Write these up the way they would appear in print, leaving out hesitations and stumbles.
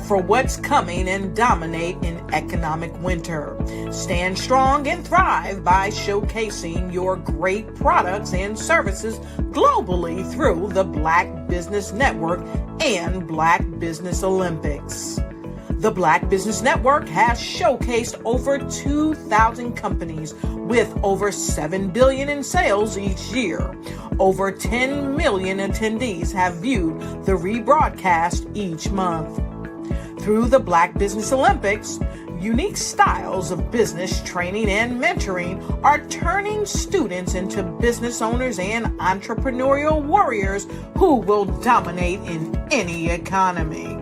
for what's coming and dominate in economic winter. Stand strong and thrive by showcasing your great products and services globally through the Black Business Network and Black Business Olympics. The Black Business Network has showcased over 2,000 companies with over $7 billion in sales each year. Over 10 million attendees have viewed the rebroadcast each month. Through the Black Business Olympics, unique styles of business training and mentoring are turning students into business owners and entrepreneurial warriors who will dominate in any economy.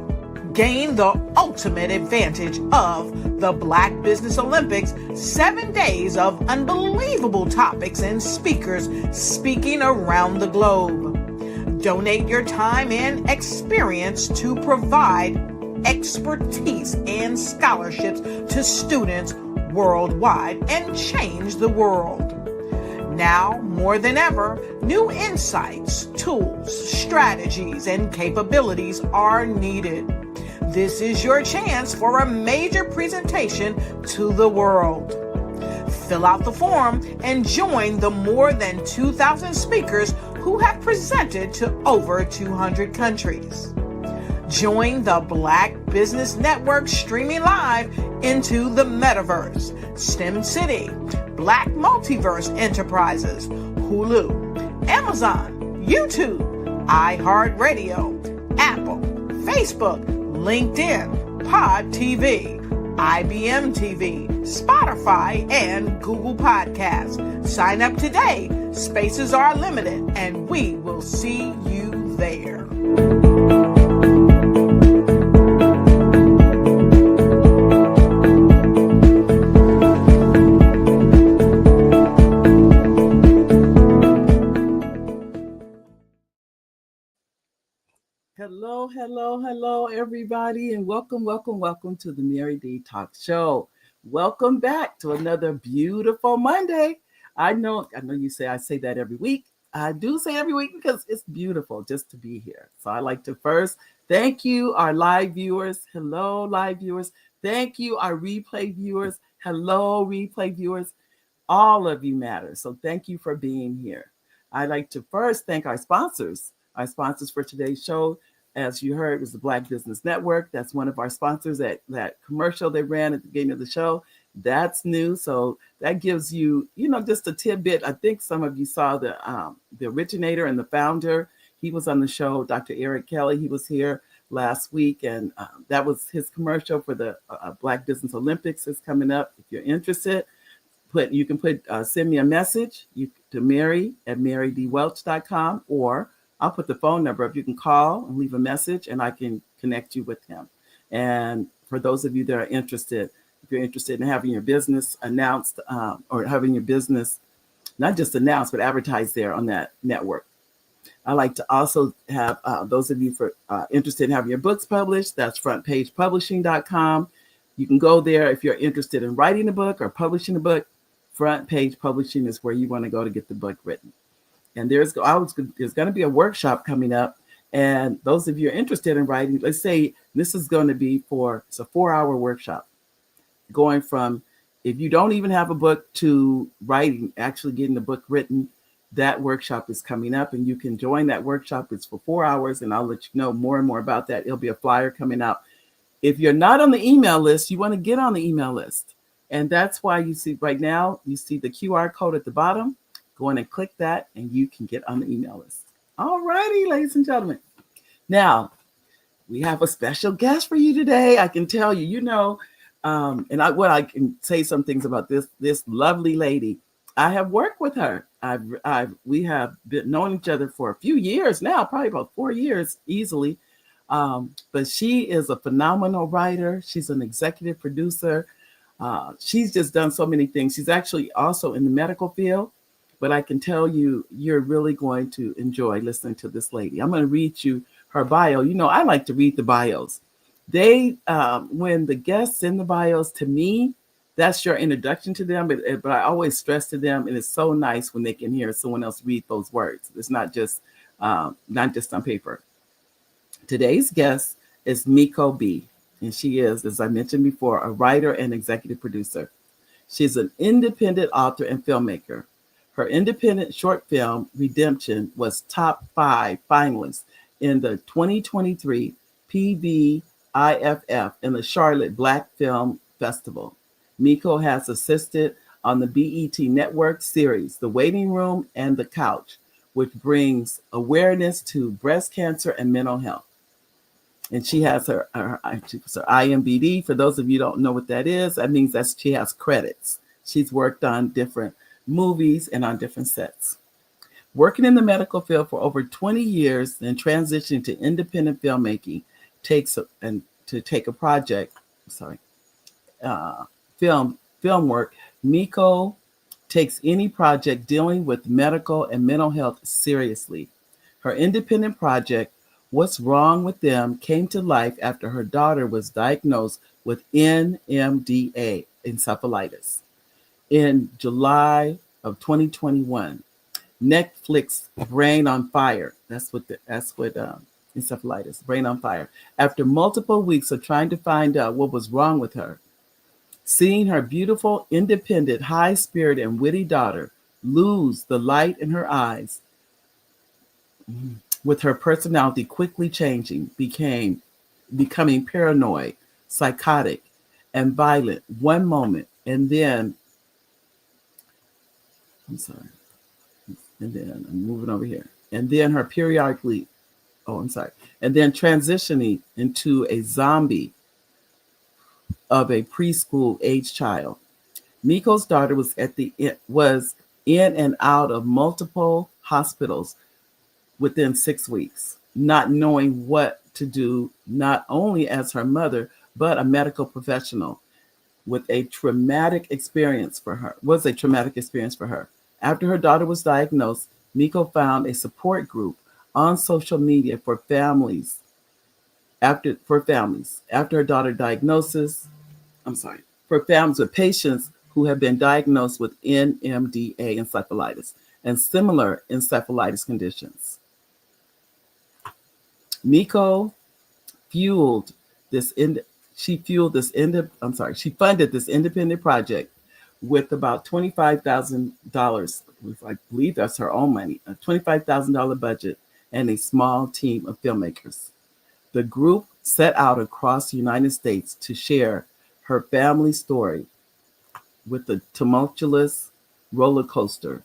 Gain the ultimate advantage of the Black Business Olympics, 7 days of unbelievable topics and speakers speaking around the globe. Donate your time and experience to provide expertise and scholarships to students worldwide and change the world. Now, more than ever, new insights, tools, strategies, and capabilities are needed. This is your chance for a major presentation to the world. Fill out the form and join the more than 2,000 speakers who have presented to over 200 countries. Join the Black Business Network streaming live into the Metaverse, STEM City, Black Multiverse Enterprises, Hulu, Amazon, YouTube, iHeartRadio, Apple, Facebook, LinkedIn, Pod TV, IBM TV, Spotify, and Google Podcasts. Sign up today. Spaces are limited, and we will see you there. Hello, everybody, and welcome to the Mary D Talk Show. Welcome back to another beautiful Monday. I know you say I say that every week. I do say every week because it's beautiful just to be here. So I like to first thank you, our live viewers. Hello, live viewers. Thank you, our replay viewers. Hello, replay viewers. All of you matter. So thank you for being here. I'd like to first thank our sponsors. Our sponsors for today's show, as you heard, was the Black Business Network. That's one of our sponsors. That commercial they ran at the beginning of the show, that's new. So that gives you, just a tidbit. I think some of you saw the originator and the founder. He was on the show, Dr. Eric Kelly. He was here last week, and that was his commercial for the Black Business Olympics is coming up. If you're interested, you can send me a message to Mary at marydwelch.com, or I'll put the phone number up. You can call and leave a message, and I can connect you with him. And for those of you that are interested, if you're interested in having your business announced, or having your business not just announced, but advertised there on that network. I like to also have those of you interested in having your books published. That's frontpagepublishing.com. You can go there if you're interested in writing a book or publishing a book. Front Page Publishing is where you want to go to get the book written. And there's going to be a workshop coming up. And those of you who are interested in writing, let's say this is going to be it's a 4-hour workshop going from, if you don't even have a book, to writing, actually getting the book written. That workshop is coming up, and you can join that workshop. It's for 4 hours, and I'll let you know more and more about that. It'll be a flyer coming out. If you're not on the email list, you want to get on the email list. And that's why you see right now, you see the QR code at the bottom. Go in and click that, and you can get on the email list. All righty, ladies and gentlemen. Now, we have a special guest for you today. I can tell you, I can say some things about this lovely lady. I have worked with her. We have been knowing each other for a few years now, probably about 4 years easily. But she is a phenomenal writer. She's an executive producer. She's just done so many things. She's actually also in the medical field. But I can tell you, you're really going to enjoy listening to this lady. I'm going to read you her bio. I like to read the bios. When the guests send the bios to me, that's your introduction to them. But I always stress to them, and it's so nice when they can hear someone else read those words. It's not just on paper. Today's guest is Miko B. And she is, as I mentioned before, a writer and executive producer. She's an independent author and filmmaker. Her independent short film, Redemption, was top 5 finalist in the 2023 PVIFF in the Charlotte Black Film Festival. Miko has assisted on the BET Network series, The Waiting Room and The Couch, which brings awareness to breast cancer and mental health. And she has her IMBD. For those of you who don't know what that is, that means that she has credits. She's worked on different movies and on different sets. Working in the medical field for over 20 years and transitioning to independent filmmaking to take a project, film work, Miko takes any project dealing with medical and mental health seriously. Her independent project, What's Wrong with Them, came to life after her daughter was diagnosed with NMDA, encephalitis, in July of 2021. Netflix Brain on Fire. That's what encephalitis, Brain on Fire. After multiple weeks of trying to find out what was wrong with her, seeing her beautiful, independent, high-spirited, and witty daughter lose the light in her eyes, with her personality quickly changing, becoming paranoid, psychotic, and violent one moment, and then I'm moving over here. And then her periodically, and then transitioning into a zombie of a preschool age child. Miko's daughter was in and out of multiple hospitals within 6 weeks, not knowing what to do, not only as her mother, but a medical professional was a traumatic experience for her. After her daughter was diagnosed, Miko found a support group on social media for families. After her daughter diagnosis, for families with patients who have been diagnosed with NMDA encephalitis and similar encephalitis conditions. Miko funded this independent project with about $25,000. I believe that's her own money, a $25,000 budget and a small team of filmmakers. The group set out across the United States to share her family story with the tumultuous roller coaster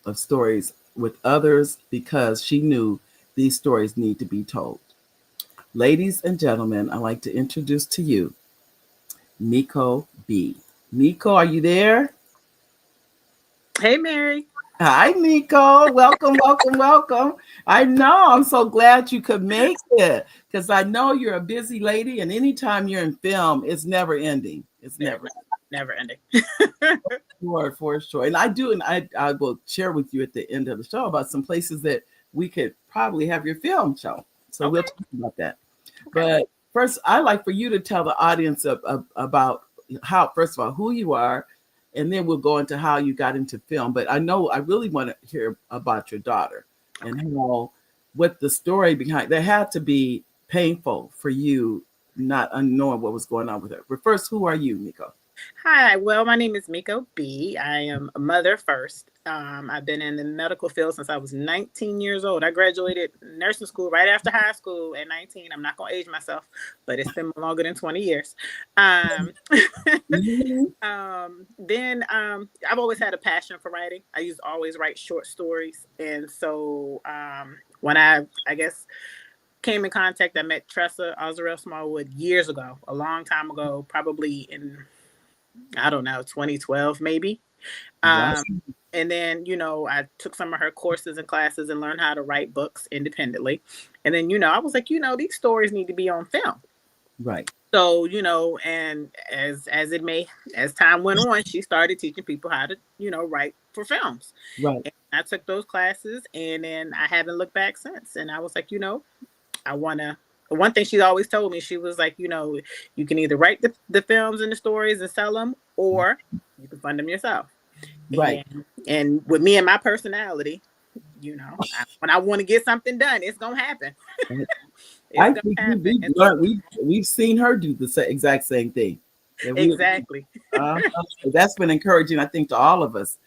of stories with others because she knew these stories need to be told. Ladies and gentlemen, I'd like to introduce to you Miko B. Miko, are you there? Hey, Mary. Hi, Miko. Welcome, welcome, welcome. I know. I'm so glad you could make it because I know you're a busy lady, and anytime you're in film, it's never ending. It's never ending. For sure. And I will share with you at the end of the show about some places that we could probably have your film show. So We'll talk about that. Okay. But first, I'd like for you to tell the audience about first of all, who you are, and then we'll go into how you got into film. But I really want to hear about your daughter and what the story behind that had to be painful for you, not unknowing what was going on with her. But first, who are you, Miko? Hi, well, my name is Miko B. I am a mother first. I've been in the medical field since I was 19 years old. I graduated nursing school right after high school at 19. I'm not going to age myself, but it's been longer than 20 years. Then I've always had a passion for writing. I used to always write short stories. And so when I guess, came in contact, I met Tressa Ozarell Smallwood years ago, a long time ago, probably in 2012 maybe. And then, I took some of her courses and classes and learned how to write books independently. And then, I was like, these stories need to be on film. Right. So, and as time went on, she started teaching people how to, write for films. Right. And I took those classes and then I haven't looked back since. And I was like, I want to. One thing she's always told me, she was like, you can either write the films and the stories and sell them, or you can fund them yourself. Right. And with me and my personality, when I want to get something done, it's going to happen. It's I gonna think happen. we've learned, we've seen her do the exact same thing. And Exactly. so that's been encouraging, I think, to all of us.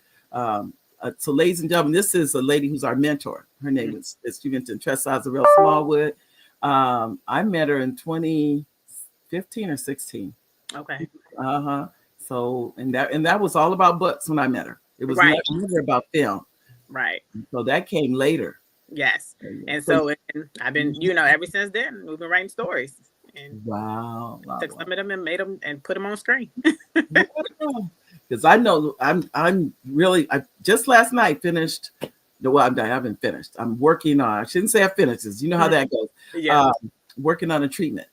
So, ladies and gentlemen, this is a lady who's our mentor. Her name is she went to Tressazarell Smallwood. I met her in 2015 or 16. Okay. So, and that was all about books when I met her. It was Right. never about film. Right. So that came later. Yes. And so and I've been, ever since then, we've been writing stories and wow. took some of them and made them and put them on screen. Because I know I'm really, I just last night finished. No, I haven't finished. I'm working on. I shouldn't say I finished. You know how that goes. Yeah. Working on a treatment.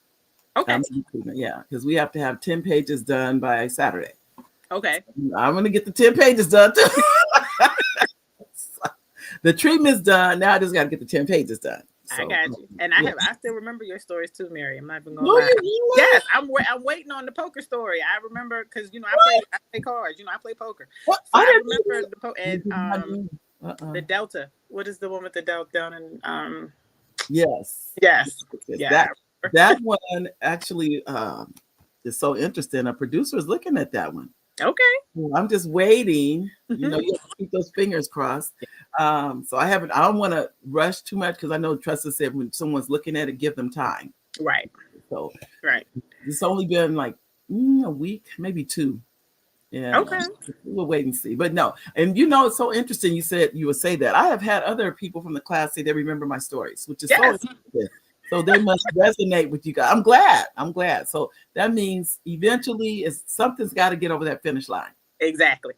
Okay. Yeah, because we have to have 10 pages done by Saturday. Okay. I'm gonna get the 10 pages done too. The treatment's done. Now I just got to get the 10 pages done. So, I got you. And I still remember your stories too, Mary. I'm not even gonna lie. Yes, I'm waiting on the poker story. I remember because I play cards. I play poker. So I remember the Delta. What is the one with the Delta down in Yes. Yeah. That one actually is so interesting. A producer is looking at that one. Okay. Well, I'm just waiting. You have to keep those fingers crossed. So I don't want to rush too much because I know Tressa said when someone's looking at it, give them time. Right. So it's only been like a week, maybe 2. Yeah. Okay. We'll wait and see. But no, and it's so interesting. You said you would say that. I have had other people from the class say they remember my stories, which is so interesting. So they must resonate with you guys. I'm glad. So that means eventually something's got to get over that finish line. Exactly.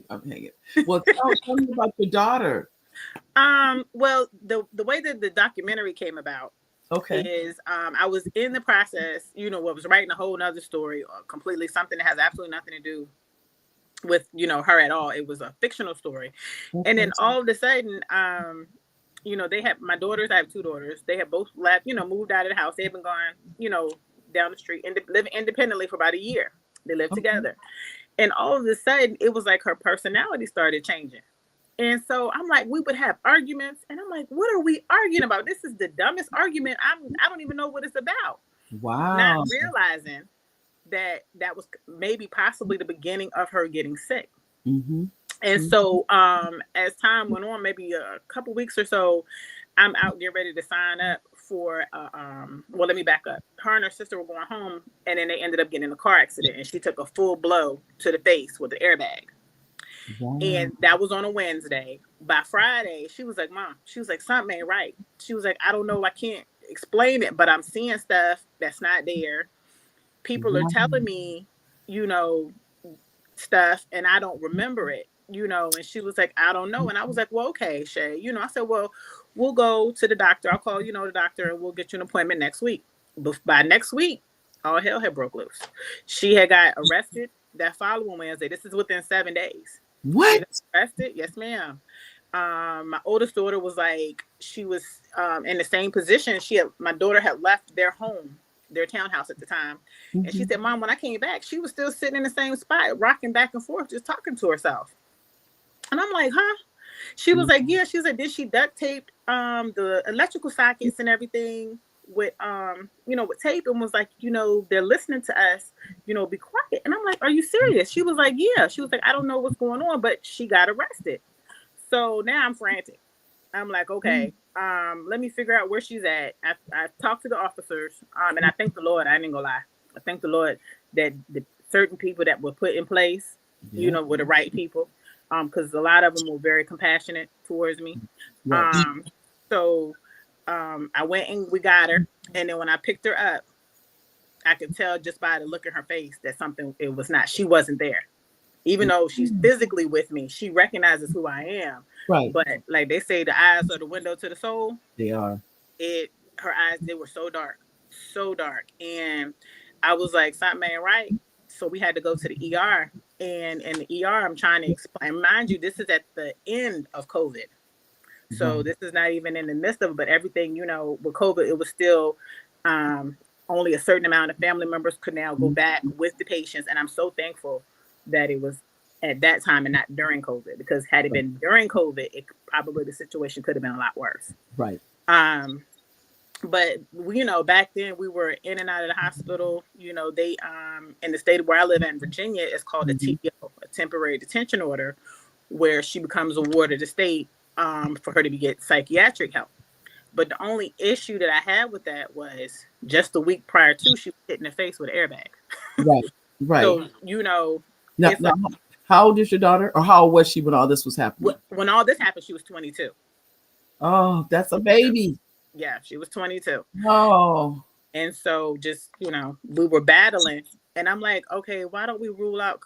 I'm hanging. Well, tell me about your daughter. Well, the way that the documentary came about is I was in the process, what was writing a whole nother story, completely something that has absolutely nothing to do with, her at all. It was a fictional story. And then all of a sudden, they have my daughters. I have 2 daughters. They have both left, moved out of the house. They've been gone, down the street and living independently for about a year. They live together. And all of a sudden, it was like her personality started changing. And so I'm like, we would have arguments. And I'm like, what are we arguing about? This is the dumbest argument. I don't even know what it's about. Wow. Not realizing that was maybe possibly the beginning of her getting sick. And so as time went on, maybe a couple weeks or so, I'm out getting ready to sign up for, well, let me back up. Her and her sister were going home, and then they ended up getting in a car accident, and she took a full blow to the face with the airbag. Wow. And that was on a Wednesday. By Friday, she was like, Mom, something ain't right. She was like, I don't know. I can't explain it, but I'm seeing stuff that's not there. People are telling me, stuff, and I don't remember it. And she was like, I don't know. And I was like, well, okay, Shay, I said, well, we'll go to the doctor. I'll call, the doctor, and we'll get you an appointment next week. But by next week, all hell had broke loose. She had got arrested that following Wednesday. This is within 7 days. What? Arrested? Yes, ma'am. My oldest daughter was like, she was in the same position. My daughter had left their home, their townhouse at the time. And she said, Mom, when I came back, she was still sitting in the same spot, rocking back and forth, just talking to herself. And I'm like, huh? She was like, yeah. She was like, did she duct tape the electrical sockets and everything with with tape, and was like, they're listening to us, be quiet. And I'm like, are you serious? She was like, yeah. She was like, I don't know what's going on, but she got arrested. So now I'm frantic. I'm like, okay, let me figure out where she's at. I talked to the officers, and I thank the Lord. I ain't gonna lie. I thank the Lord that the certain people that were put in place, were the right people. Because a lot of them were very compassionate towards me. Right. So I went and we got her. And then when I picked her up, I could tell just by the look in her face that she wasn't there. Even though she's physically with me, she recognizes who I am. Right. But like they say, the eyes are the window to the soul. They are. Her eyes, they were so dark. And I was like, something ain't right. So we had to go to the ER. And in the ER, I'm trying to explain. Mind you, this is at the end of COVID. So this is not even in the midst of it, but everything, with COVID, it was still only a certain amount of family members could now go back with the patients. And I'm so thankful that it was at that time and not during COVID, because had it been during COVID, probably the situation could have been a lot worse. Right. But back then we were in and out of the hospital. They in the state where I live in Virginia, it's called a Mhm. TDO, a temporary detention order, where she becomes a ward of the state for her to get psychiatric help. But the only issue that I had with that was just the week prior to, she was hit in the face with an airbag. Right. Right. So Now, it's now, like how old is your daughter, or how old was she when all this was happening? when all this happened, she was 22. Oh, that's a 22. baby. Yeah, she was 22. Oh. And so just, we were battling. And I'm like, okay, why don't we rule out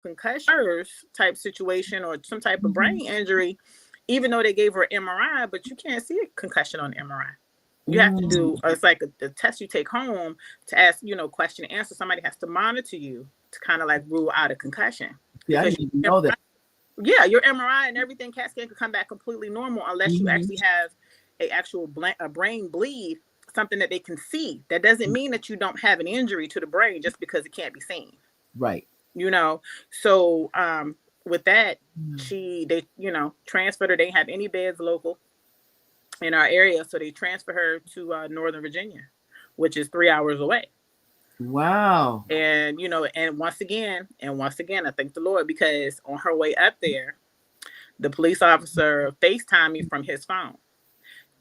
concussion type situation or some type of brain injury, even though they gave her MRI, but you can't see a concussion on MRI. You have to do, it's like a test you take home to ask, question and answer. Somebody has to monitor you to kind of like rule out a concussion. Yeah, I Because didn't even know that. yeah, your MRI and everything, CAT scan, can come back completely normal unless you actually have a brain bleed, something that they can see. That doesn't mean that you don't have an injury to the brain just because it can't be seen. Right. So with that, they transferred her. They didn't have any beds local in our area, so they transferred her to Northern Virginia, which is 3 hours away. Wow. And and once again, I thank the Lord, because on her way up there, the police officer FaceTimed me from his phone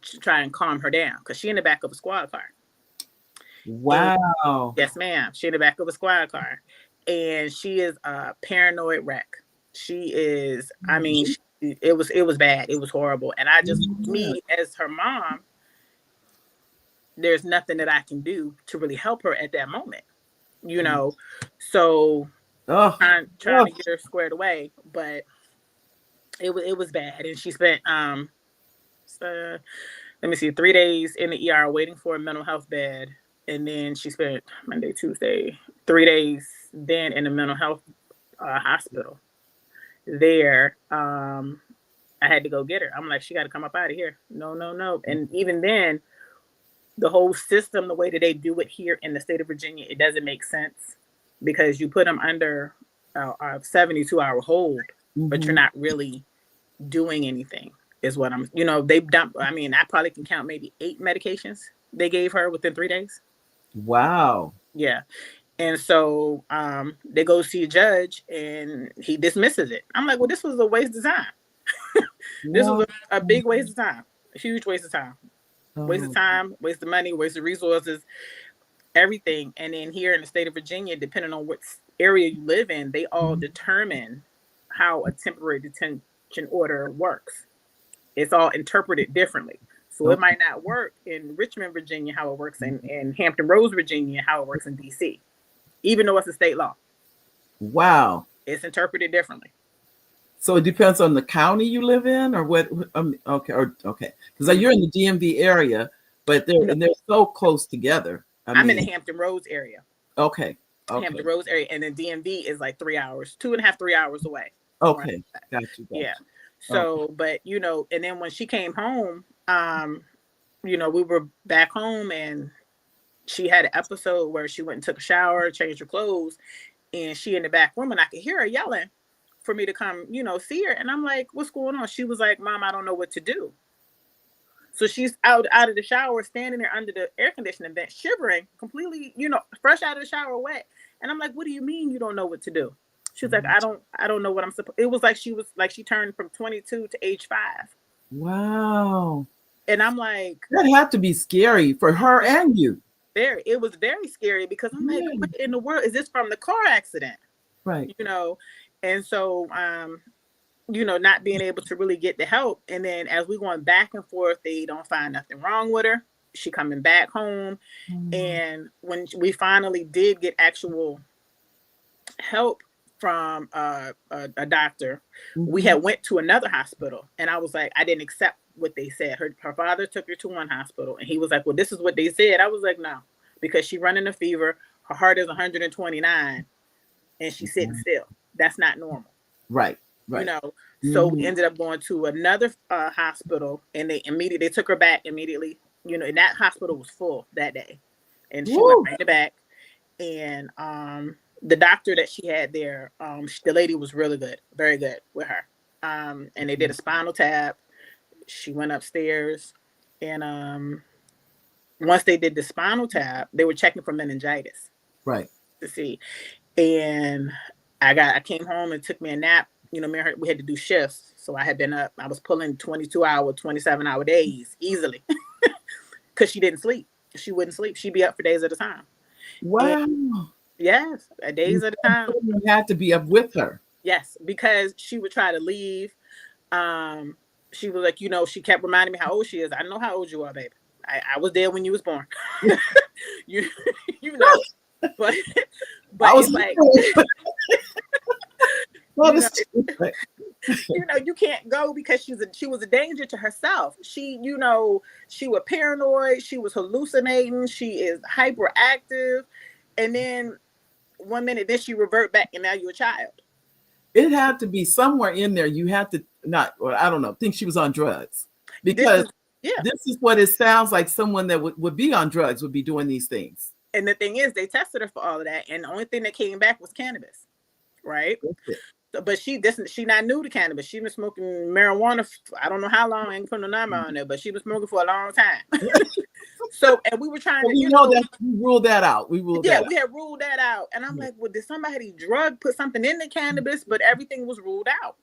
to try and calm her down, because she in the back of a squad car. Wow. And, yes, ma'am. She in the back of a squad car, and she is a paranoid wreck. She is. I mean, it was bad. It was horrible. And I just, me as her mom, there's nothing that I can do to really help her at that moment. So trying to get her squared away, but it was bad. And she spent let me see, 3 days in the ER waiting for a mental health bed. And then she spent Monday, Tuesday, 3 days then in the mental health hospital there. I had to go get her. I'm like, she got to come up out of here. No. And even then, the whole system, the way that they do it here in the state of Virginia, it doesn't make sense, because you put them under a 72-hour hold, but you're not really doing anything, is what I'm, they've done. I mean, I probably can count maybe 8 medications they gave her within 3 days. Wow. Yeah. And so they go see a judge and he dismisses it. I'm like, well, this was a waste of time. This was a big waste of time, a huge waste of time. Waste of time, waste of money, waste of resources, everything. And then here in the state of Virginia, depending on what area you live in, they all determine how a temporary detention order works. It's all interpreted differently. So it might not work in Richmond, Virginia, how it works in Hampton Roads, Virginia, how it works in DC, even though it's a state law. Wow. It's interpreted differently. So it depends on the county you live in, or what? Okay. Because you're in the DMV area, but they're so close together. I'm in the Hampton Roads area. Okay. Hampton Roads area, and then DMV is like 3 hours, 2.5, 3 hours away. Okay, got you. Yeah. So, but and then when she came home, we were back home, and she had an episode where she went and took a shower, changed her clothes, and she in the back room, and I could hear her yelling for me to come, see her. And I'm like, what's going on? She was like, Mom, I don't know what to do. So she's out of the shower, standing there under the air conditioning vent, shivering, completely, fresh out of the shower, wet. And I'm like, what do you mean you don't know what to do? She was like, I don't know what I'm supposed. It was like she turned from 22 to age 5. Wow. And I'm like, that had to be scary for her and you. It was very scary, because I'm like, what in the world is this from the car accident? Right. And so, not being able to really get the help. And then as we going back and forth, they don't find nothing wrong with her. She coming back home. And when we finally did get actual help from a doctor, we had went to another hospital, and I was like, I didn't accept what they said. Her father took her to one hospital, and he was like, well, this is what they said. I was like, no, because she running a fever, her heart is 129, and she's sitting still. That's not normal. Right. So we ended up going to another hospital, and they took her back immediately. And that hospital was full that day, and she went right back. And the doctor that she had there, the lady was really good, very good with her. And they did a spinal tap. She went upstairs, and once they did the spinal tap, they were checking for meningitis. Right. To see. And I came home and took me a nap. You know, me and her, we had to do shifts. So I had been up, I was pulling 22-hour, 27-hour days easily because she didn't sleep. She wouldn't sleep. She'd be up for days at a time. Wow. And yes, days at a time. You had to be up with her. Yes, because she would try to leave. She was like, you know, she kept reminding me how old she is. I know how old you are, baby. I was there when you was born. you know, but I was like, you know, you can't go because she was a danger to herself. She, you know, she was paranoid. She was hallucinating. She is hyperactive. And then one minute, then she revert back and now you're a child. It had to be somewhere in there. You had to not, or I don't know, think she was on drugs. Because this is what it sounds like someone that would be on drugs would be doing these things. And the thing is, they tested her for all of that. And the only thing that came back was cannabis. Right? So, but she not new to cannabis. She been smoking marijuana. I don't know how long. I ain't put no number on there, but she was smoking for a long time. So, and we were trying to, you know, that we ruled that out. We had ruled that out. And I'm like, well, did somebody put something in the cannabis? But everything was ruled out.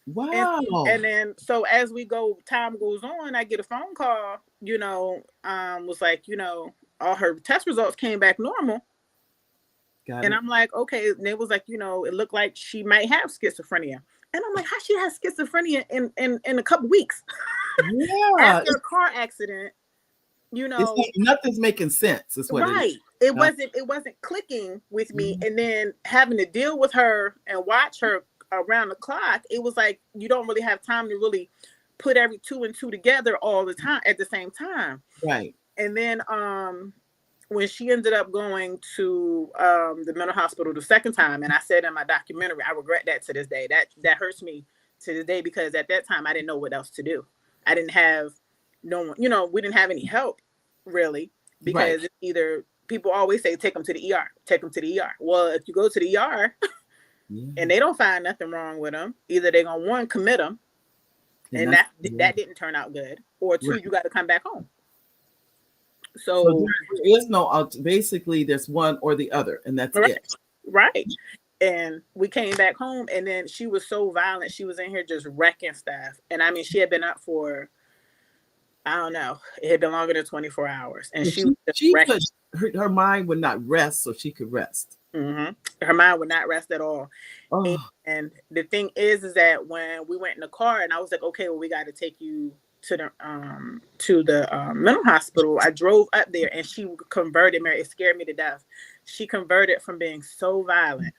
Wow. And then, so as time goes on, I get a phone call, you know, was like, you know, all her test results came back normal. And I'm like, okay. And it was like, you know, it looked like she might have schizophrenia. And I'm like, how she has schizophrenia in a couple weeks? Yeah. After a car accident, you know, nothing's making sense. Is what right. It wasn't clicking with me. And then having to deal with her and watch her around the clock, it was like you don't really have time to really put every 2 and 2 together all the time at the same time. Right. And then when she ended up going to the mental hospital the second time, and I said in my documentary, I regret that to this day. That hurts me to this day because at that time I didn't know what else to do. I didn't have no one, you know, we didn't have any help really because it's either people always say take them to the ER, take them to the ER. Well, if you go to the ER and they don't find nothing wrong with them, either they're gonna one commit them, and that didn't turn out good, or two, you got to come back home. So there is no, basically there's one or the other, and that's it. Right. And we came back home, and then she was so violent. She was in here just wrecking stuff. And I mean, she had been up for, I don't know, it had been longer than 24 hours. And her mind would not rest, so she could rest. Mm-hmm. Her mind would not rest at all. Oh. And the thing is that when we went in the car, and I was like, okay, well, we got to take you to the mental hospital. I drove up there, and she converted. Mary, it scared me to death. She converted from being so violent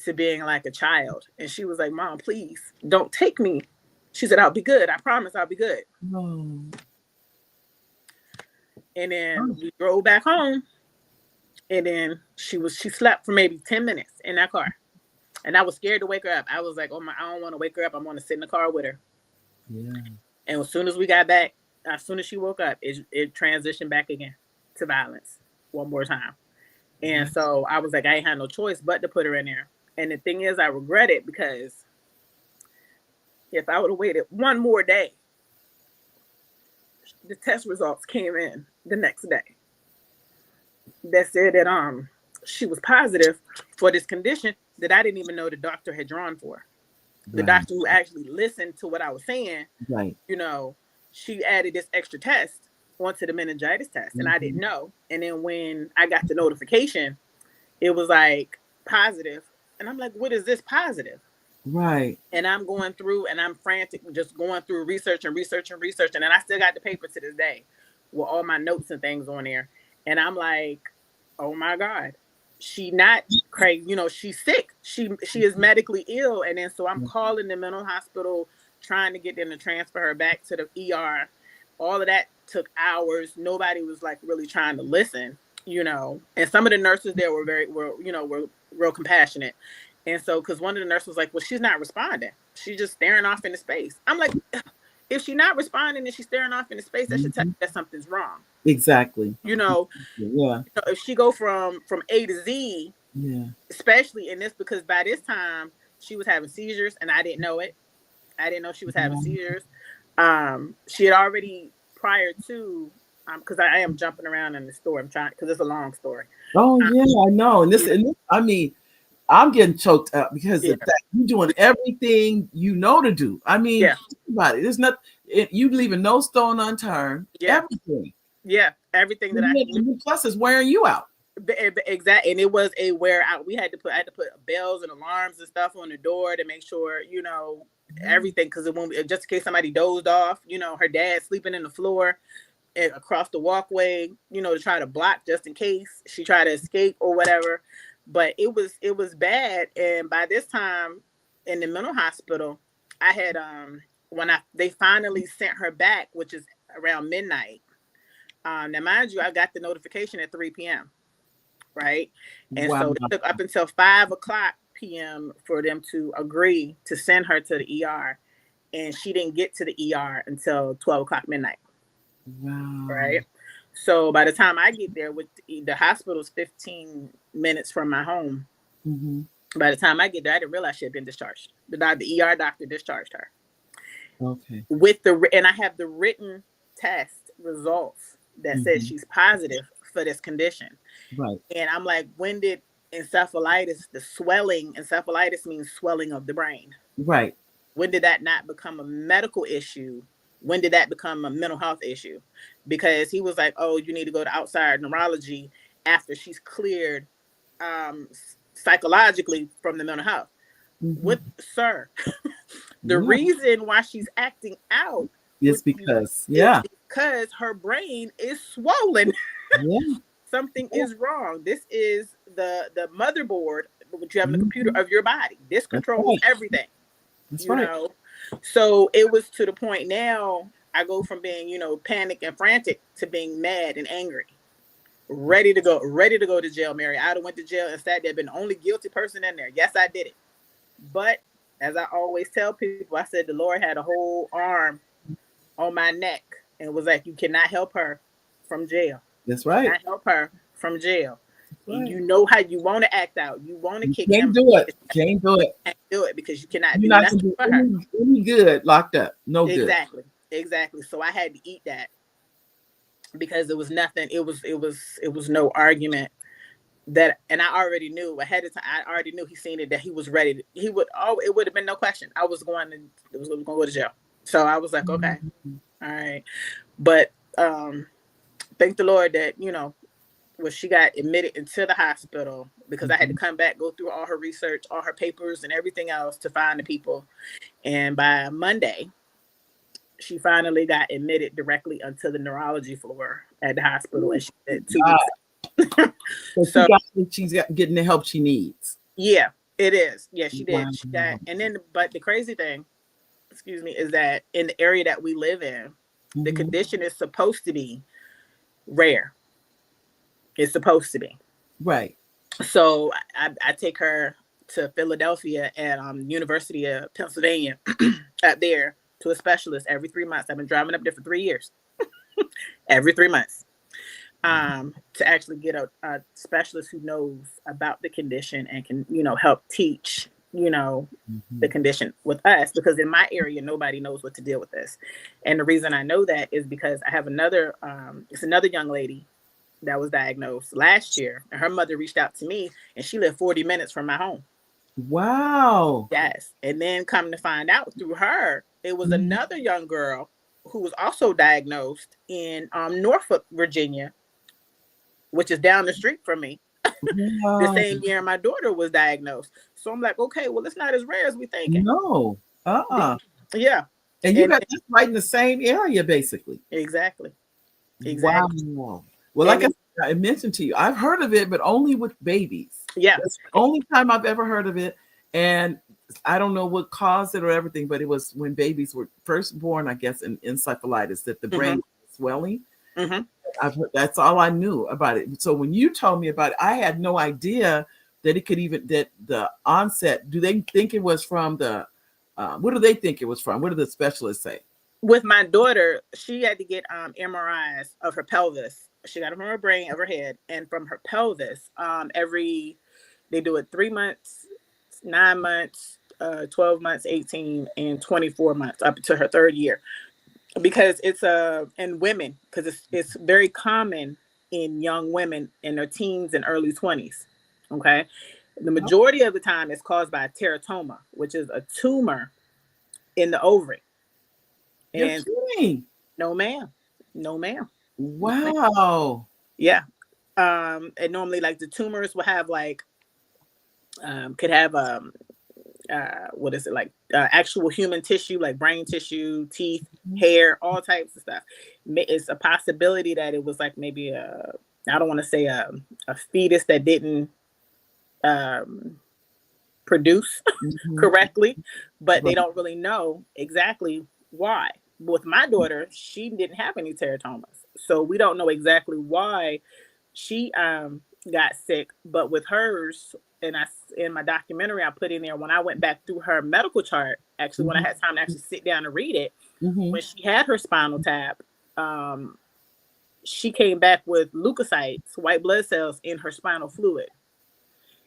to being like a child. And she was like, Mom, please don't take me. She said, I'll be good. I promise I'll be good. Oh. And then we drove back home. And then she slept for maybe 10 minutes in that car. And I was scared to wake her up. I was like, I don't want to wake her up. I want to sit in the car with her. Yeah. And as soon as we got back, as soon as she woke up, it transitioned back again to violence one more time. And so I was like, I ain't had no choice but to put her in there. And the thing is, I regret it because if I would have waited one more day, the test results came in the next day that said that she was positive for this condition that I didn't even know the doctor had drawn for. The doctor who actually listened to what I was saying, you know, she added this extra test onto the meningitis test, and I didn't know. And then when I got the notification, it was like positive. And I'm like, what is this positive? Right. And I'm going through and I'm frantic, just going through research. And then I still got the paper to this day with all my notes and things on there. And I'm like, oh my God, she not crazy. You know, she's sick. She is medically ill. And then so I'm calling the mental hospital, trying to get them to transfer her back to the ER. All of that took hours. Nobody was like really trying to listen, you know. And some of the nurses there were real compassionate. And so, because one of the nurses was like, well, she's not responding. She's just staring off into space. I'm like, if she's not responding and she's staring off into space, that should tell you that something's wrong. Exactly. You know, if she go from A to Z, especially in this, because by this time she was having seizures and I didn't know it. I didn't know she was having seizures. She had already, prior to because I am jumping around in the story. I'm trying because it's a long story. Oh yeah, I know. And this, I mean, I'm getting choked up because Yeah. of that. You're doing everything you know to do. I mean, Yeah. think about it. There's not you leaving no stone unturned. Yeah. Everything. Yeah, everything that I And plus is wearing you out. exactly, and it was a wear out. I had to put bells and alarms and stuff on the door to make sure, everything, because it won't be, just in case somebody dozed off, her dad sleeping in the floor and across the walkway, to try to block just in case she tried to escape or whatever. But it was bad, and by this time in the mental hospital, I had when they finally sent her back, which is around midnight. Now, mind you, I got the notification at 3 p.m. Right, and Wow. so it took up until 5 o'clock p.m. for them to agree to send her to the ER, and she didn't get to the ER until 12 o'clock midnight. Wow. Right, so by the time I get there, with the hospital's 15 minutes from my home. Mm-hmm. By the time I get there, I didn't realize she had been discharged. The ER doctor discharged her. Okay. And I have the written test results that says she's positive for this condition. Right. And I'm like, when did encephalitis, the swelling, encephalitis means swelling of the brain. Right. When did that not become a medical issue? When did that become a mental health issue? Because he was like, oh, you need to go to outside neurology after she's cleared psychologically from the mental health. What, sir? The reason why she's acting out is because her brain is swollen. Yeah. Something is wrong. This is the motherboard which you have in the computer of your body. This controls everything. That's right. So it was to the point now I go from being, panicked and frantic to being mad and angry. Ready to go to jail, Mary. I'd have went to jail and sat there, been the only guilty person in there. Yes, I did it. But as I always tell people, I said the Lord had a whole arm on my neck and was like, you cannot help her from jail. That's right. You cannot help her from jail. Right. You know how you want to act out. You want to kick him. Can't do it. Can't do it. Can't do it because you cannot You're do not nothing do for her. Any good locked up. No good. Exactly. So I had to eat that because it was nothing. It was no argument. And I already knew ahead of time. I already knew he seen it, that he was ready. It would have been no question. I was going to go to jail. So I was like, okay, all right. But thank the Lord that, when she got admitted into the hospital, because I had to come back, go through all her research, all her papers and everything else to find the people. And by Monday, she finally got admitted directly onto the neurology floor at the hospital. And she did 2 weeks. So she's getting the help she needs. Yeah, it is. Yeah, she did. Wow. She got, and then, but the crazy thing, is that in the area that we live in, the condition is supposed to be rare. It's supposed to be. Right. So I take her to Philadelphia and University of Pennsylvania up there to a specialist every 3 months. I've been driving up there for 3 years. Every 3 months. To actually get a specialist who knows about the condition and can, help teach, the condition with us, because in my area, nobody knows what to deal with this. And the reason I know that is because I have another young lady that was diagnosed last year, and her mother reached out to me, and she lived 40 minutes from my home. Wow. Yes. And then come to find out through her, it was another young girl who was also diagnosed in Norfolk, Virginia, which is down the street from me. Wow. The same year my daughter was diagnosed. So I'm like, okay, well, it's not as rare as we thinking. No. Yeah. And you got this right in the same area, basically. Exactly. Wow. Well, like I mentioned to you, I've heard of it, but only with babies. Yeah. That's the only time I've ever heard of it. And I don't know what caused it or everything, but it was when babies were first born, I guess, in encephalitis, that the brain was swelling. I've heard, that's all I knew about it. So when you told me about it, I had no idea that it could that the onset, do they think it was from the, what do they think it was from? What do the specialists say? With my daughter, she had to get MRIs of her pelvis. She got them from her brain, of her head, and from her pelvis. They do it 3 months, 9 months, 12 months, 18, and 24 months, up to her third year. because it's in women, because it's very common in young women in their teens and early 20s. Okay, the majority of the time it's caused by a teratoma, which is a tumor in the ovary. You're And kidding. no ma'am, no ma'am. Wow. Yeah. And normally like the tumors will have like could have what is it, like actual human tissue, like brain tissue, teeth, hair, all types of stuff. It's a possibility that it was like maybe I don't want to say a fetus that didn't produce correctly, but they don't really know exactly why. With my daughter, she didn't have any teratomas, so we don't know exactly why she got sick. But with hers, and in my documentary I put in there, when I went back through her medical chart, actually when I had time to actually sit down and read it, when she had her spinal tap, she came back with leukocytes, white blood cells in her spinal fluid.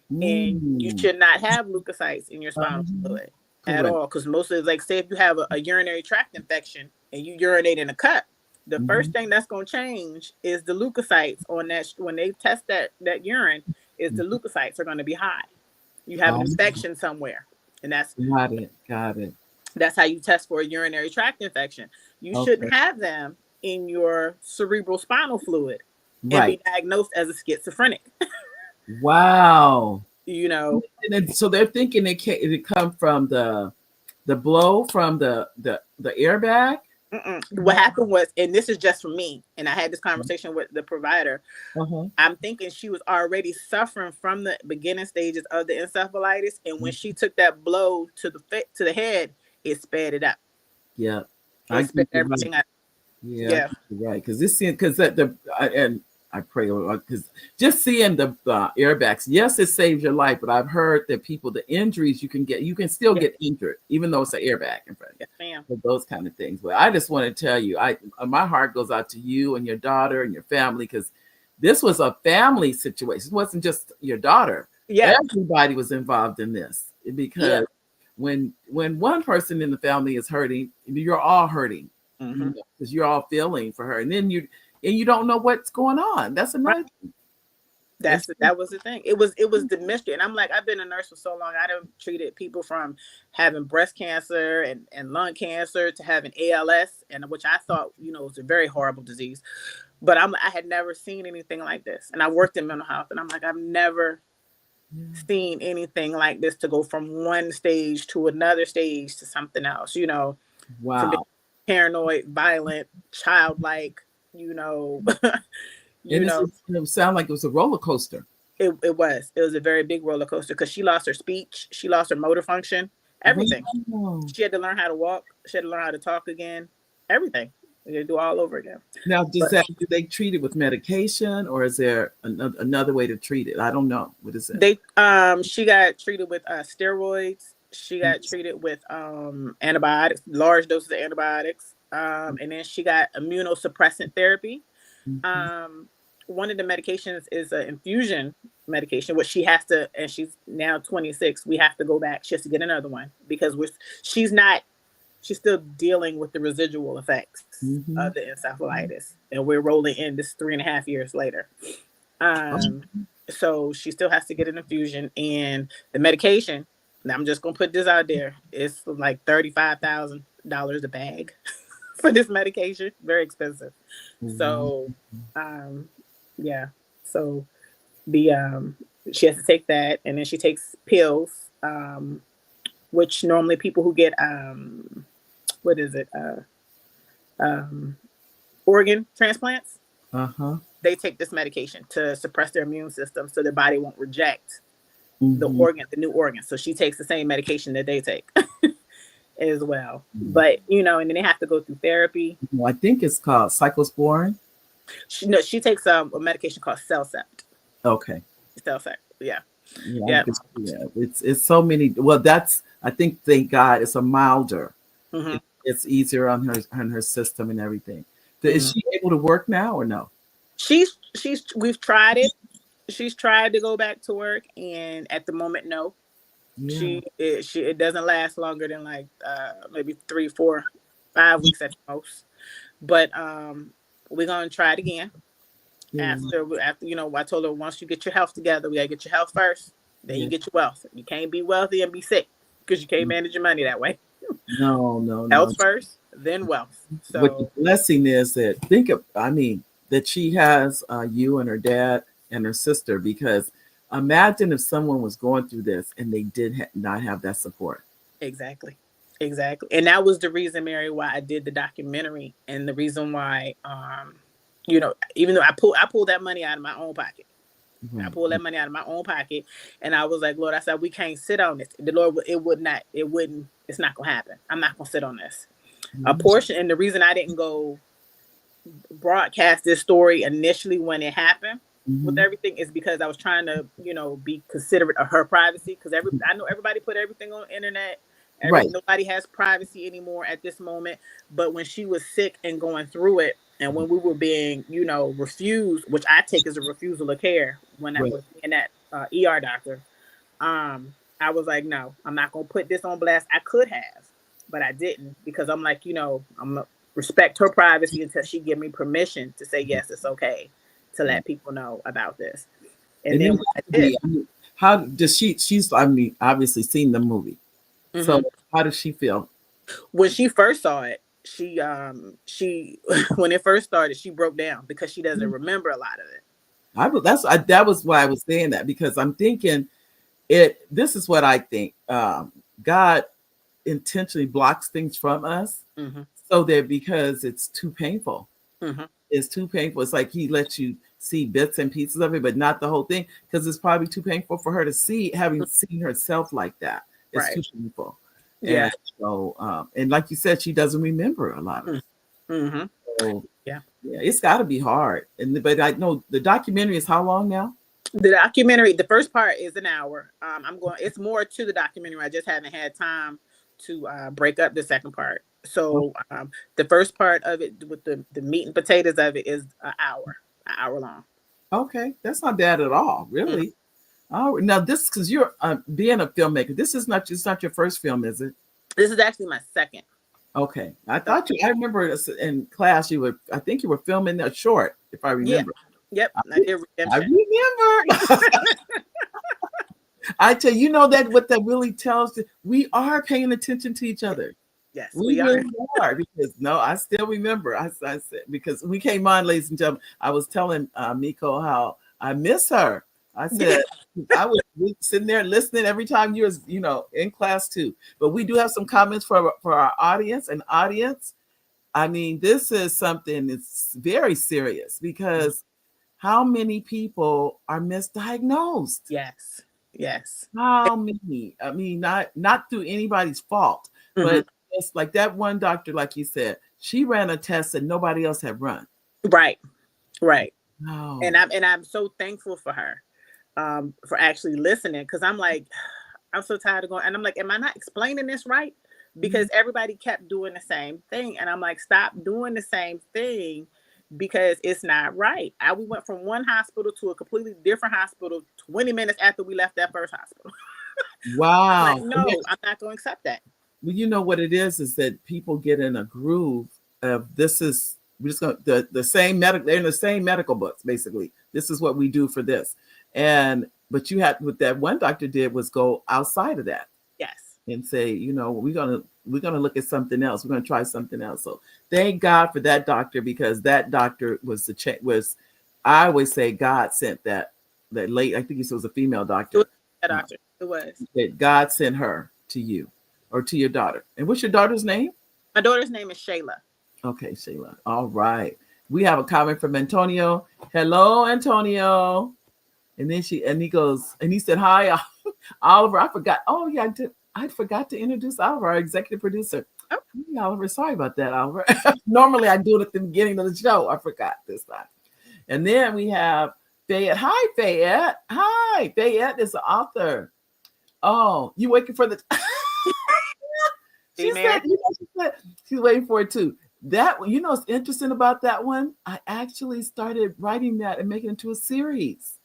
And you should not have leukocytes in your spinal fluid at all, because most of it, like say if you have a urinary tract infection and you urinate in a cup, the first thing that's going to change is the leukocytes on that. When they test that urine, is the leukocytes are going to be high. You have an infection somewhere, and that's got it. That's how you test for a urinary tract infection. You shouldn't have them in your cerebral spinal fluid and be diagnosed as a schizophrenic. Wow. You know, and then, so they're thinking it come from the blow from the airbag. What happened was, and this is just for me, and I had this conversation with the provider. I'm thinking she was already suffering from the beginning stages of the encephalitis, and when she took that blow to the head, it sped it up. Yeah, I sped everything up. Yeah, right. Because and I pray, because just seeing the airbags, yes, it saves your life, but I've heard that the injuries you can still get injured, even though it's an airbag in front of you. For those kind of things. But I just want to tell you, my heart goes out to you and your daughter and your family, because this was a family situation. It wasn't just your daughter. Everybody was involved in this, because when one person in the family is hurting, you're all hurting, because you're all feeling for her, and then you don't know what's going on. That's another thing. That was the thing. It was the mystery. And I'm like, I've been a nurse for so long. I done treated people from having breast cancer and lung cancer to having ALS, and which I thought, was a very horrible disease. But I had never seen anything like this. And I worked in mental health, and I'm like, I've never seen anything like this, to go from one stage to another stage to something else, Wow. From being paranoid, violent, childlike, It sounded like it was a roller coaster. It was a very big roller coaster, because she lost her speech, she lost her motor function, everything. Wow. She had to learn how to walk, she had to learn how to talk again, everything. They do all over again. Now, do they treat it with medication, or is there another way to treat it? I don't know. What is it? She got treated with steroids. She got treated with antibiotics, large doses of antibiotics. And then she got immunosuppressant therapy. One of the medications is an infusion medication, which she has to, and she's now 26. We have to go back. She has to get another one, because she's still dealing with the residual effects of the encephalitis, and we're rolling in this 3.5 years later. So she still has to get an infusion, and the medication. Now I'm just gonna put this out there. It's like $35,000 a bag for this medication. Very expensive. So, So she has to take that, and then she takes pills, which normally people who get organ transplants, they take this medication to suppress their immune system, so their body won't reject the new organ. So she takes the same medication that they take as well. But and then they have to go through therapy. I think it's called cyclosporin. She takes a medication called Cellcept. Okay. Cellcept, yeah. It's so many. Well, I think, thank God, it's a milder. It's easier on her system and everything. Is she able to work now or no? We've tried it. She's tried to go back to work, and at the moment, no. It doesn't last longer than like maybe 3, 4, 5 weeks at most. But we're gonna try it again. Yeah. After I told her, once you get your health together, we gotta get your health first. Then you get your wealth. You can't be wealthy and be sick because you can't manage your money that way. No. Health first, then wealth. What the So blessing is that that she has you and her dad and her sister, because imagine if someone was going through this and they did not have that support. exactly. And that was the reason, Mary, why I did the documentary, and the reason why even though I pulled that money out of my own pocket. I pulled that money out of my own pocket, and I was like, Lord, I said, we can't sit on this. The Lord, it's not gonna happen. I'm not gonna sit on this. A portion, and the reason I didn't go broadcast this story initially when it happened with everything is because I was trying to, be considerate of her privacy. Because I know everybody put everything on the internet. Right. Nobody has privacy anymore at this moment. But when she was sick and going through it, and when we were being, refused, which I take as a refusal of care when I was in that ER doctor, I was like, no, I'm not gonna put this on blast. I could have, but I didn't, because I'm like, I'm gonna respect her privacy until she give me permission to say yes, it's okay to let people know about this. And then what I did. How does she's obviously seen the movie. So how does she feel? When she first saw it, she when it first started, she broke down because she doesn't remember a lot of it. That was why I was saying that, because I'm thinking this is what I think. God intentionally blocks things from us so that, because it's too painful. It's too painful. It's like he lets you see bits and pieces of it, but not the whole thing, because it's probably too painful for her to see, having seen herself like that. It's too painful. Yeah. And so, and like you said, she doesn't remember a lot of it. So, yeah, it's got to be hard. But I know the documentary is how long now? The documentary, the first part is an hour. It's more to the documentary. I just haven't had time to break up the second part. So the first part of it, with the meat and potatoes of it, is an hour long. Okay, that's not bad at all, really. Oh, now this, because you're being a filmmaker, this is not your first film, is it? This is actually my second. Okay, I remember in class I think you were filming a short, if I remember. Yep, I did Redemption. I remember. I tell you, that what that really tells us, we are paying attention to each other. Yes, we really are. Because I still remember. I said, because we came on, ladies and gentlemen, I was telling Miko how I miss her. I said I was sitting there listening every time you was, in class too. But we do have some comments for our audience. And audience, I mean, this is something that's very serious, because how many people are misdiagnosed? Yes. How many? I mean, not through anybody's fault, but it's like that one doctor, like you said, she ran a test that nobody else had run. Right. Oh. And I'm so thankful for her. For actually listening, because I'm like, I'm so tired of going, and I'm like, am I not explaining this right? Because everybody kept doing the same thing, and I'm like, stop doing the same thing, because it's not right. We went from one hospital to a completely different hospital 20 minutes after we left that first hospital. Wow. I'm like, no, I'm not going to accept that. Well, you know what it is that people get in a groove of, this is, we're just going to, the same medical, they're in the same medical books, basically. This is what we do for this. But you had, what that one doctor did was go outside of that. Yes. And say, we're gonna look at something else. We're gonna try something else. So thank God for that doctor, because that doctor was I always say God sent that late. I think it was a female doctor. That doctor. It was. That God sent her to you, or to your daughter. And what's your daughter's name? My daughter's name is Shayla. Okay, Shayla. All right. We have a comment from Antonio. Hello, Antonio. And then he said, hi, Oliver. I forgot. Oh, yeah, I forgot to introduce Oliver, our executive producer. Oh, hey, Oliver. Sorry about that, Oliver. Normally I do it at the beginning of the show. I forgot this time. And then we have Fayette. Hi, Fayette. Hi. Fayette is the author. Oh, you waiting for the... She said, she's waiting for it too. That, what's interesting about that one? I actually started writing that and making it into a series.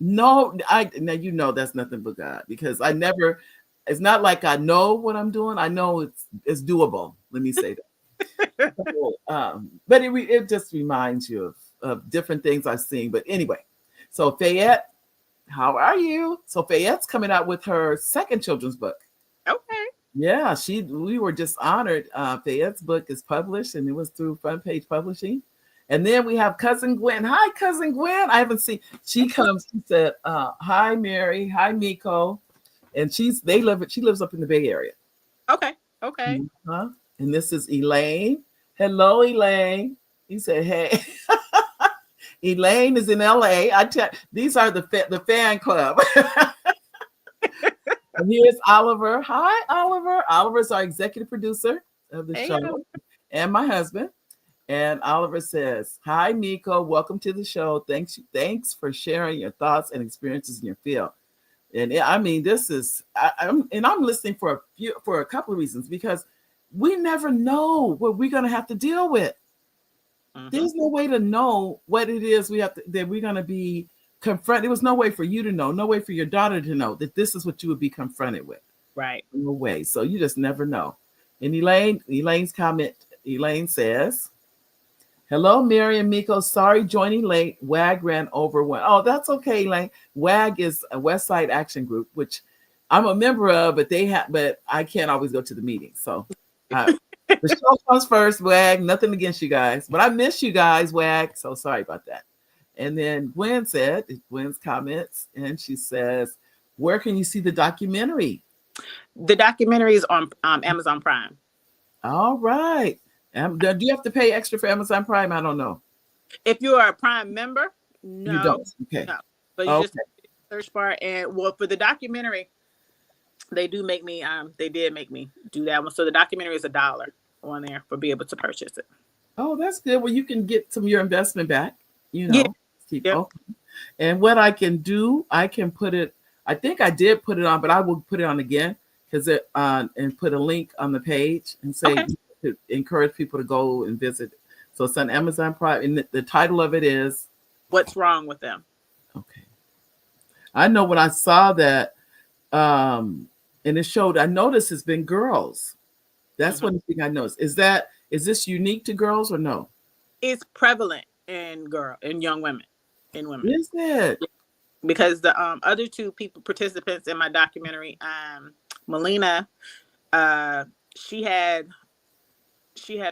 No, now that's nothing but God, because it's not like I know what I'm doing. I know it's doable. Let me say that. So, but it just reminds you of different things I've seen. But anyway, so Fayette, how are you? So Fayette's coming out with her second children's book. Okay. Yeah, we were just honored. Fayette's book is published and it was through Front Page Publishing. And then we have Cousin Gwen. Hi, Cousin Gwen. I haven't seen. She comes. She said, "Hi, Mary. Hi, Miko." And she lives up in the Bay Area. Okay. Okay. Uh-huh. And this is Elaine. Hello, Elaine. He said, "Hey." Elaine is in LA. These are the fan club. And here's Oliver. Hi, Oliver. Oliver's our executive producer of the show, and my husband. And Oliver says, "Hi, Miko. Welcome to the show. Thanks for sharing your thoughts and experiences in your field." And I mean, this is I'm listening for a couple of reasons, because we never know what we're going to have to deal with. Mm-hmm. There's no way to know what it is that we're going to be confronted. There was no way for you to know, no way for your daughter to know that this is what you would be confronted with. Right. No way. So you just never know. And Elaine's comment, Elaine says, "Hello, Mary and Miko. Sorry joining late. WAG ran over one." Oh, that's okay, Elaine. WAG is a West Side Action Group, which I'm a member of, but I can't always go to the meetings. So the show comes first, WAG. Nothing against you guys, but I miss you guys, WAG. So sorry about that. And then Gwen's comments, and she says, "Where can you see the documentary?" The documentary is on Amazon Prime. All right. Do you have to pay extra for Amazon Prime? I don't know. If you are a Prime member, no. You don't. Okay. No. But you just search bar, and for the documentary, they did make me do that one. So the documentary is $1 on there for be able to purchase it. Oh, that's good. Well, you can get some of your investment back, Yeah. Okay. And what I can do, I can put it, I think I did put it on, but I will put it on again and put a link on the page and say, to encourage people to go and visit. So it's on Amazon Prime, and the title of it is What's Wrong with Them? Okay. I know when I saw that, and it showed, I noticed it's been girls. That's one thing I noticed. Is this unique to girls or no? It's prevalent in young women, Is it? Because the other two participants in my documentary, Melina, she had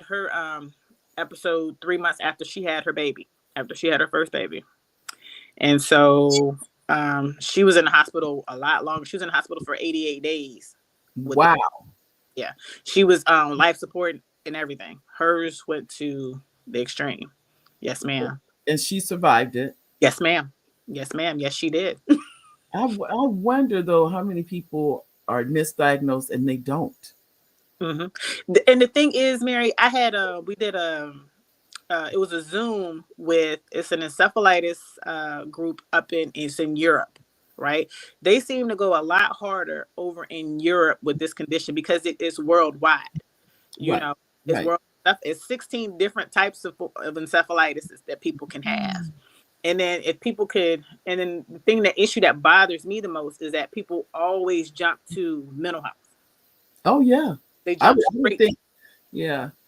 her episode 3 months after she had her first baby. And so she was in the hospital a lot longer. She was in the hospital for 88 days. Wow. Yeah. She was on life support and everything. Hers went to the extreme. Yes, ma'am. And she survived it. Yes, ma'am. Yes, ma'am. Yes, she did. I wonder, though, how many people are misdiagnosed and they don't. Mm-hmm. And the thing is, Mary, it was a Zoom it's an encephalitis group it's in Europe, right? They seem to go a lot harder over in Europe with this condition because it is worldwide. It's world stuff. It's 16 different types of encephalitis that people can have. And then the issue that bothers me the most is that people always jump to mental health. Oh yeah. They jump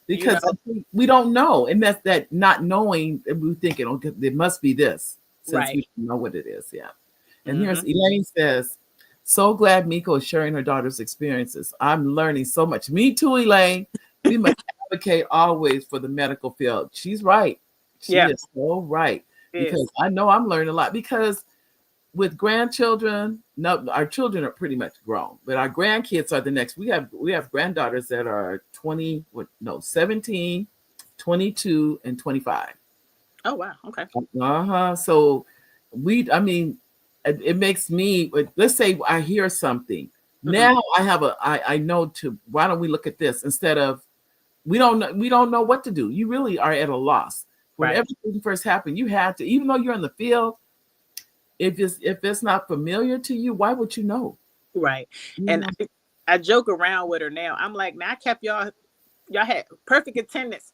because we don't know, and that's that not knowing. We thinking, okay, there must be this, since we don't know what it is. Yeah. And here's Elaine says, "So glad Miko is sharing her daughter's experiences. I'm learning so much." Me too, Elaine. We must advocate always for the medical field. She's right. She is so right. Because I know I'm learning a lot, because with grandchildren, no, our children are pretty much grown, but our grandkids are the next. We have granddaughters that are 17, 22, and 25. Oh, wow. Okay. So it makes me, let's say I hear something. Now I know why don't we look at this instead of, we don't know what to do. You really are at a loss. When everything first happened, you had to, even though you're in the field, if it's not familiar to you, why would you know? Right. And I joke around with her now. I'm like, I kept y'all had perfect attendance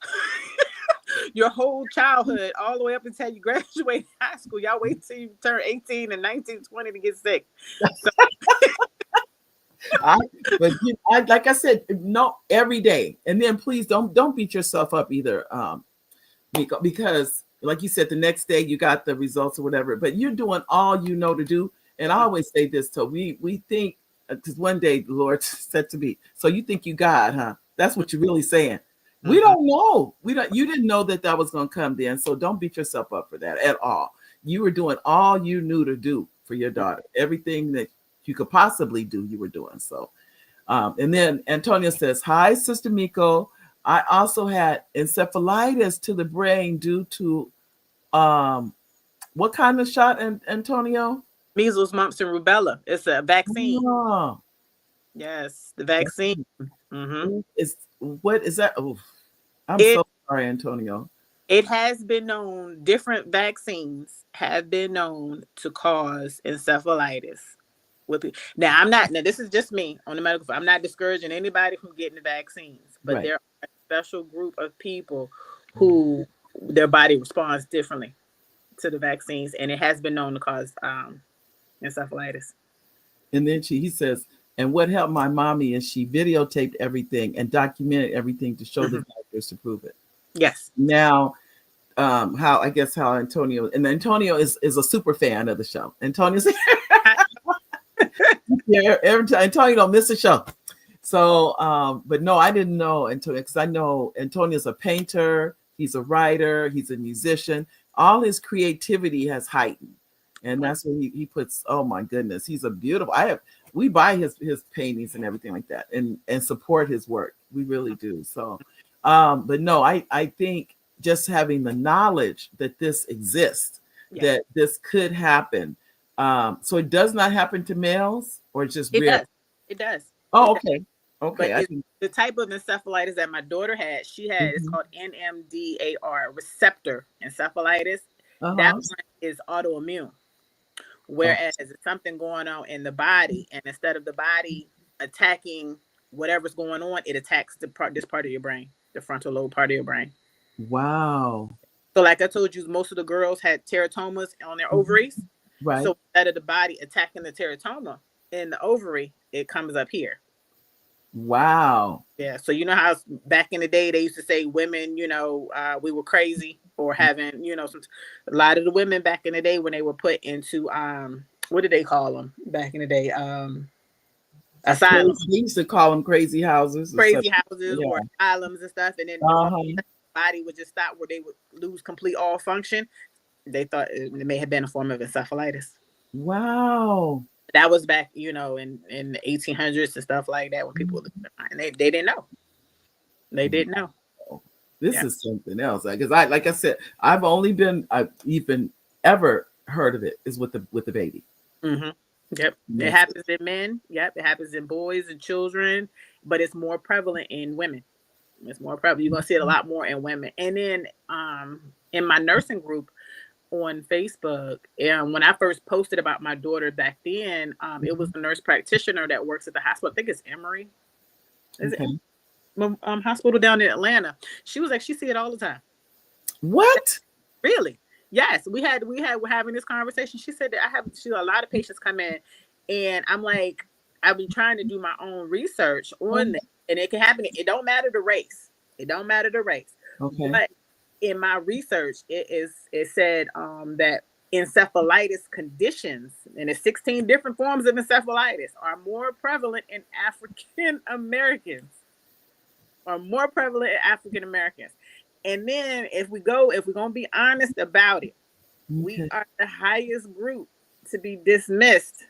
your whole childhood, all the way up until you graduate high school. Y'all wait till you turn 18 and 19, 20 to get sick. So, I like I said, no, every day. And then please don't beat yourself up either, Miko, because like you said, the next day you got the results or whatever, but you're doing all you know to do. And I always say this, so we think, because one day the Lord said to me, so you think you God, huh? That's what you're really saying. We don't know. You didn't know that was going to come then. So don't beat yourself up for that at all. You were doing all you knew to do for your daughter. Everything that you could possibly do, you were doing. So, and then Antonio says, hi, Sister Miko. I also had encephalitis to the brain due to what kind of shot, Antonio? Measles, mumps, and rubella. It's a vaccine. Oh, Yes, the vaccine. Mm-hmm. What is that? Oh, I'm so sorry, Antonio. It has been known, different vaccines have been known to cause encephalitis. Now, this is just me on the medical field. I'm not discouraging anybody from getting the vaccines, but there are a special group of people who their body responds differently to the vaccines, and it has been known to cause encephalitis. And then he says, and what helped my mommy is she videotaped everything and documented everything to show the doctors to prove it. Yes. Now, how Antonio is a super fan of the show. Antonio's every time Antonio don't miss a show. So, but no, I didn't know Antonio, because I know Antonio's a painter, he's a writer, he's a musician. All his creativity has heightened, and that's what he puts. Oh my goodness, he's a beautiful. We buy his paintings and everything like that, and support his work. We really do. So, but no, I think just having the knowledge that this exists, that this could happen. So it does not happen to males, or it's just rare? It does. Oh, okay. Okay. But the type of encephalitis that my daughter had, it's called NMDAR, receptor encephalitis. That one is autoimmune. Whereas it's something going on in the body, and instead of the body attacking whatever's going on, it attacks this part of your brain, the frontal lobe part of your brain. Wow. So like I told you, most of the girls had teratomas on their ovaries. Right. So instead of the body attacking the teratoma in the ovary, it comes up here. Wow. Yeah. So you know how back in the day they used to say women, we were crazy, or having, a lot of the women back in the day when they were put into what did they call them back in the day? Asylums. They used to call them crazy houses. Or asylums and stuff, and then the body would just stop, where they would lose complete all function. They thought it may have been a form of encephalitis. Wow. That was back, in the 1800s and stuff like that, when people and they didn't know. They didn't know. This is something else. Because like I said, I've even ever heard of it is with the baby. Mm-hmm. Yep. It happens in men. Yep. It happens in boys and children, but it's more prevalent in women. It's more prevalent. You're going to see it a lot more in women. And then in my nursing group on Facebook, and when I first posted about my daughter back then, it was a nurse practitioner that works at the hospital. I think it's Emory. Is it hospital down in Atlanta? She was like, she see it all the time. What? Really? Yes. We're having this conversation. She said that a lot of patients come in, and I'm like, I've been trying to do my own research on that, and it can happen. It don't matter the race. Okay. But in my research, it said that encephalitis conditions, and it's 16 different forms of encephalitis, are more prevalent in African Americans. And then if we're gonna be honest about it, we are the highest group to be dismissed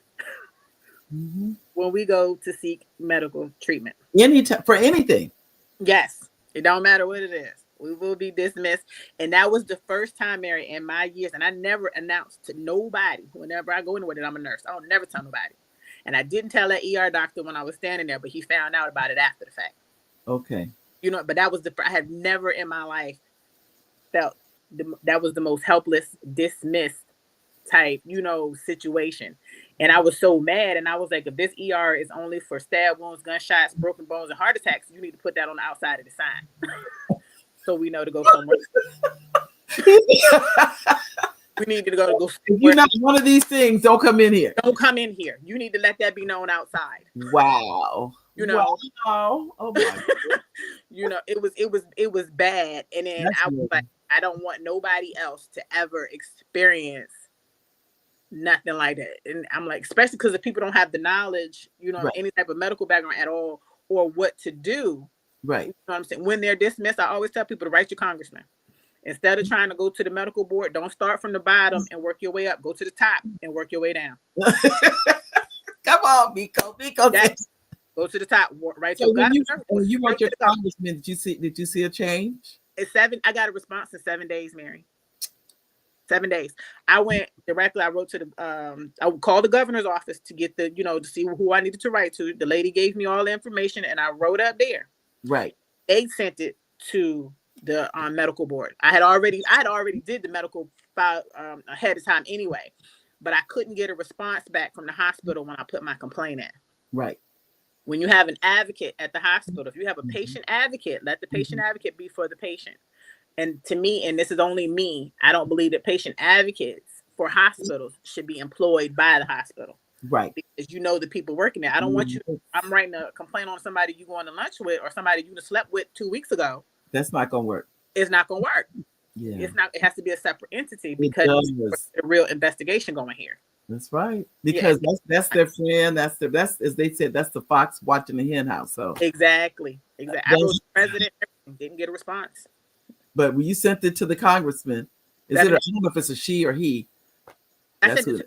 when we go to seek medical treatment. Anytime, for anything. Yes. It don't matter what it is. We will be dismissed. And that was the first time, Mary, in my years. And I never announced to nobody whenever I go anywhere that I'm a nurse. I don't never tell nobody. And I didn't tell that ER doctor when I was standing there, but he found out about it after the fact. Okay. But that was I had never in my life felt that was the most helpless, dismissed type, situation. And I was so mad. And I was like, if this ER is only for stab wounds, gunshots, broken bones, and heart attacks, you need to put that on the outside of the sign. So we know to go somewhere. We need to go If you're not one of these things, don't come in here. Don't come in here. You need to let that be known outside. Wow. You know. Wow. Oh my. You know, it was bad. And then That's I was weird. like, I don't want nobody else to ever experience nothing like that. And I'm like, especially because if people don't have the knowledge, you know, Right. any type of medical background at all, or what to do. Right. You know what I'm saying? When they're dismissed, I always tell people to write your congressman. Instead of trying to go to the medical board, don't start from the bottom and work your way up. Go to the top and work your way down. Come on, Miko. Yes. Go to the top. Right. So when you wrote your congressman, did you see a change? I got a response in 7 days, Mary. 7 days. I went directly. I wrote to the I would call the governor's office to get the, to see who I needed to write to. The lady gave me all the information and I wrote up there. Right. They sent it to the medical board. I had already did the medical file ahead of time anyway, but I couldn't get a response back from the hospital when I put my complaint in. Right. When you have an advocate at the hospital, if you have a patient advocate, let the patient advocate be for the patient. And to me, and this is only me, I don't believe that patient advocates for hospitals should be employed by the hospital. Right. Because you know the people working there. I don't want you, I'm writing a complaint on somebody you going to lunch with or somebody you slept with 2 weeks ago. That's not going to work. It's not going to work. Yeah. It's not, it has to be a separate entity because there's a real investigation going here. That's right. Because that's their friend. That's as they said, that's the fox watching the hen house. So exactly. I wrote the president, didn't get a response. But when you sent it to the congressman, I don't know if it's a she or he. I sent it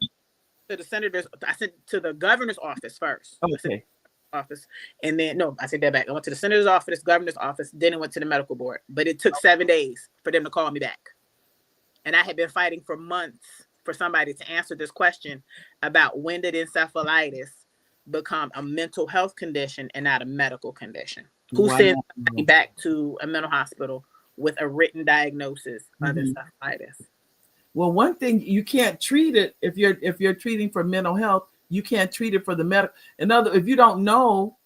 to the senators. I sent it to the governor's office first. Okay. Office, and then I take that back. I went to the senator's office, governor's office, then it went to the medical board. But it took 7 days for them to call me back, and I had been fighting for months for somebody to answer this question about when did encephalitis become a mental health condition and not a medical condition. Who sends somebody back to a mental hospital with a written diagnosis of encephalitis? Well, one thing, you can't treat it if you're treating for mental health. You can't treat it for the medical. If you don't know,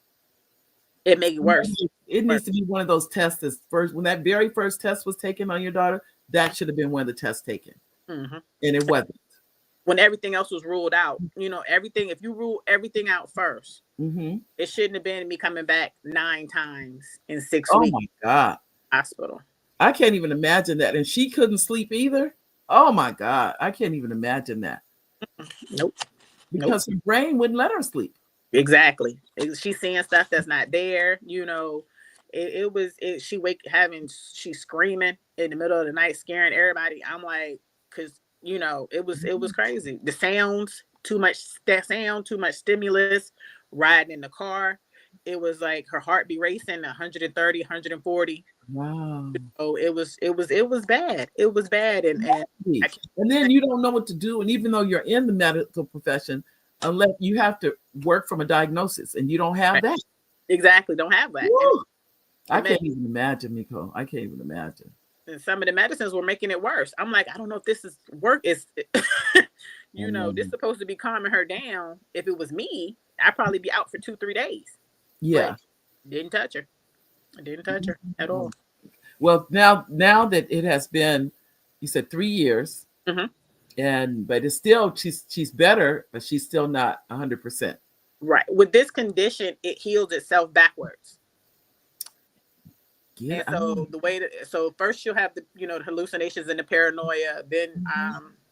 it makes it worse. It needs to be one of those tests that first, when that very first test was taken on your daughter, that should have been one of the tests taken. And it wasn't. When everything else was ruled out, everything, if you rule everything out first, it shouldn't have been me coming back 9 times in 6 weeks. Oh my God. Hospital. I can't even imagine that. And she couldn't sleep either. Oh my God. I can't even imagine that. Nope. Because her brain wouldn't let her sleep. Exactly. She's seeing stuff that's not there. She's screaming in the middle of the night, scaring everybody. I'm like, because it was crazy. The sounds, too much stimulus, riding in the car. It was like her heart be racing 130, 140. Wow. So it was bad. It was bad. And then you don't know what to do. And even though you're in the medical profession, unless you have to work from a diagnosis and you don't have that. Exactly. Don't have that. I can't even imagine, Miko. I can't even imagine. And some of the medicines were making it worse. I'm like, I don't know if this is work. This is supposed to be calming her down. If it was me, I'd probably be out for 2-3 days. Yeah. But didn't touch her. I didn't touch her at all. Well, now that it has been, you said 3 years, but it's still, she's better, but she's still not 100%. Right. With this condition, it heals itself backwards. Yeah. And so first she'll have the hallucinations and the paranoia. Then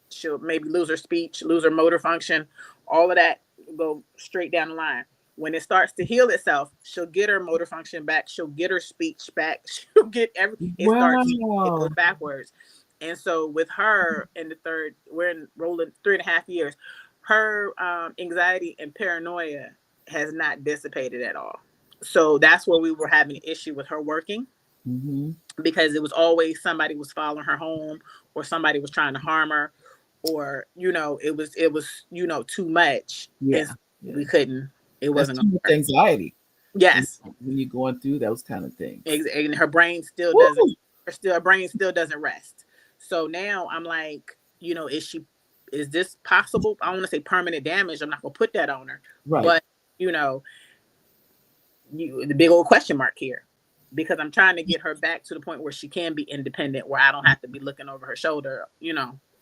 she'll maybe lose her speech, lose her motor function. All of that will go straight down the line. When it starts to heal itself, she'll get her motor function back. She'll get her speech back. She'll get everything. It goes backwards. And so with her we're rolling 3.5 years, her anxiety and paranoia has not dissipated at all. So that's where we were having an issue with her working, because it was always somebody was following her home, or somebody was trying to harm her, or it was too much. Yeah. We couldn't. It wasn't too much anxiety. Yes. When you're going through those kind of things. And her brain still doesn't. Her brain still doesn't rest. So now I'm like, is this possible? I don't want to say permanent damage. I'm not gonna put that on her. Right. But the big old question mark here, because I'm trying to get her back to the point where she can be independent, where I don't have to be looking over her shoulder,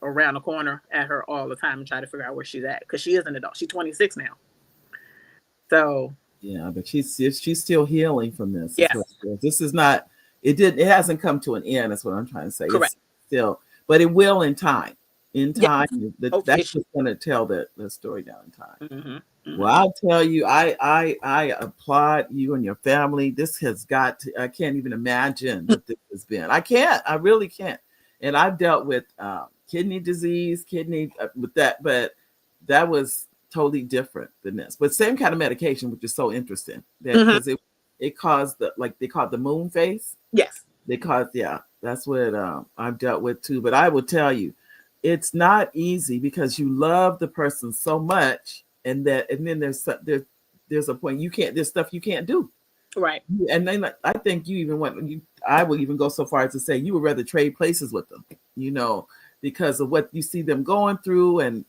around the corner at her all the time and try to figure out where she's at, because she is an adult. She's 26 now. So yeah, but she's still healing from this. yes, This is not. It hasn't come to an end. That's what I'm trying to say. correct. It's still, but it will in time. In Yeah. time, Hopefully that's just going to tell the story down in time. Mm-hmm. Well, I'll tell you, I applaud you and your family. This has got to, I can't even imagine what this has been. I really can't. And I've dealt with kidney disease, with that, but that was totally different than this. But same kind of medication, which is so interesting, because it caused they call it the moon face. Yes. That's what I've dealt with too. But I will tell you, it's not easy because you love the person so much, and then there's a point there's stuff you can't do. Right. And then I think I will even go so far as to say you would rather trade places with them, because of what you see them going through, and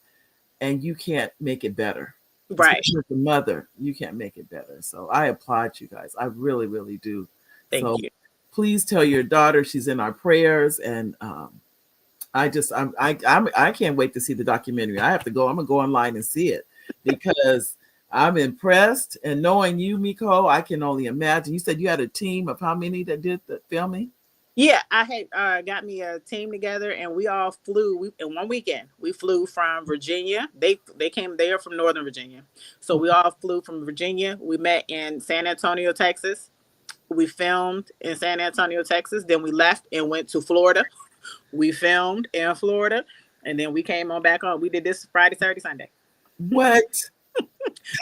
you can't make it better. Right. Especially as a mother, you can't make it better. So I applaud you guys. I really, really do. Thank you. Please tell your daughter she's in our prayers, and I can't wait to see the documentary. I'm gonna go online and see it, because I'm impressed. And knowing you, Miko, I can only imagine. You said you had a team of how many that did the filming? Yeah, I had got me a team together, and we all flew. In one weekend, we flew from Virginia. They are from Northern Virginia, so we all flew from Virginia. We met in San Antonio, Texas. We filmed in San Antonio, Texas. Then we left and went to Florida. We filmed in Florida, and then we came on back on. We did this Friday, Saturday, Sunday. What?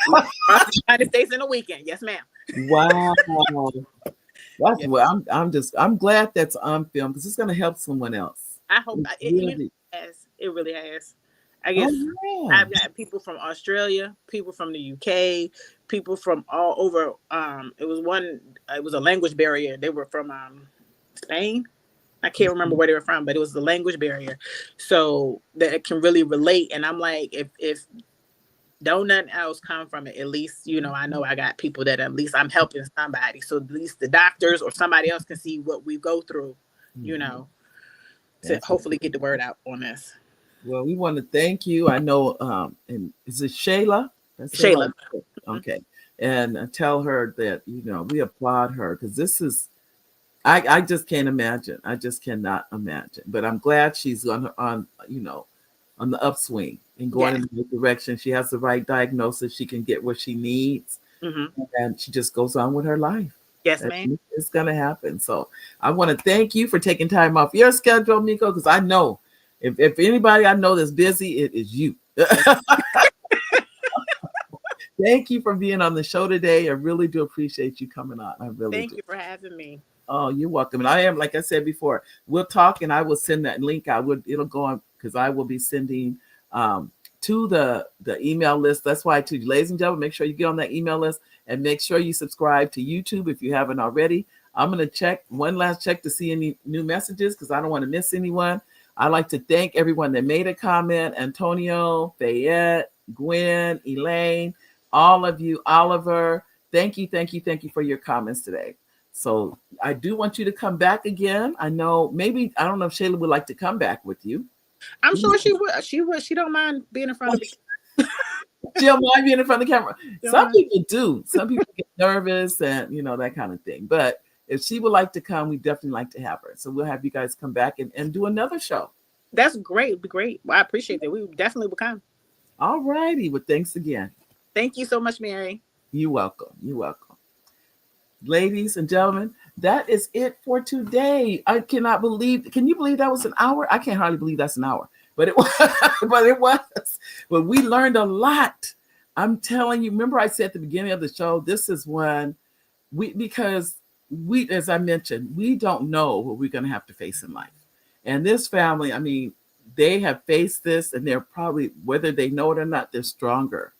Across the United States in a weekend. Yes, ma'am. Wow. That's well, I'm glad that's on film, because it's going to help someone else. I hope it really has. I guess I've got people from Australia, people from the UK, people from all over. It was a language barrier. They were from Spain. I can't remember where they were from, but it was the language barrier. So that it can really relate. And I'm like, if don't nothing else come from it, at least, I know I got people that at least I'm helping somebody. So at least the doctors or somebody else can see what we go through, to hopefully get the word out on this. Well, we want to thank you. I know, and is it Shayla? Shayla. Okay. And tell her that, we applaud her, because this is, I just can't imagine. I just cannot imagine. But I'm glad she's on the upswing and going in the right direction. She has the right diagnosis. She can get what she needs. And she just goes on with her life. Yes, ma'am. It's going to happen. So I want to thank you for taking time off your schedule, Miko, because I know if anybody I know that's busy, it is you. Thank you for being on the show today. I really do appreciate you coming on. I really Thank you for having me. Oh, you're welcome. And I am, like I said before, we'll talk, and I will send that link. It'll go on, because I will be sending to the email list. That's why, too, ladies and gentlemen, make sure you get on that email list, and make sure you subscribe to YouTube if you haven't already. I'm going to check one last check to see any new messages, because I don't want to miss anyone. I'd like to thank everyone that made a comment: Antonio, Fayette, Gwen, Elaine, all of you, Oliver. Thank you for your comments today. So I do want you to come back again. I know I don't know if Shayla would like to come back with you. I'm sure she would. She would. She don't mind being in front of the She don't mind being in front of the camera. Some people do. Some people get nervous and, that kind of thing. But if she would like to come, we definitely like to have her. So we'll have you guys come back and do another show. That's great. It'd be great. Well, I appreciate that. We definitely will come. All righty. Well, thanks again. Thank you so much, Mary. You're welcome. Ladies and gentlemen, that is it for today. I cannot believe. Can you believe that was an hour? I can't hardly believe that's an hour, but it was. But we learned a lot. I'm telling you. Remember, I said at the beginning of the show, this is one because as I mentioned, we don't know what we're going to have to face in life. And this family, I mean, they have faced this, and they're probably, whether they know it or not, they're stronger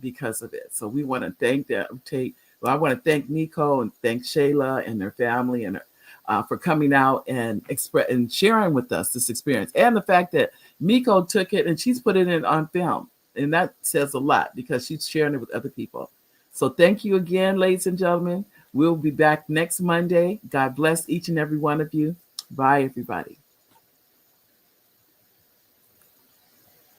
because of it. So we want to thank them. I want to thank Miko and thank Shayla and their family and for coming out and sharing with us this experience, and the fact that Miko took it and she's put it in on film, and that says a lot because she's sharing it with other people. So thank you again, ladies and gentlemen. We'll be back next Monday. God bless each and every one of you. Bye, everybody.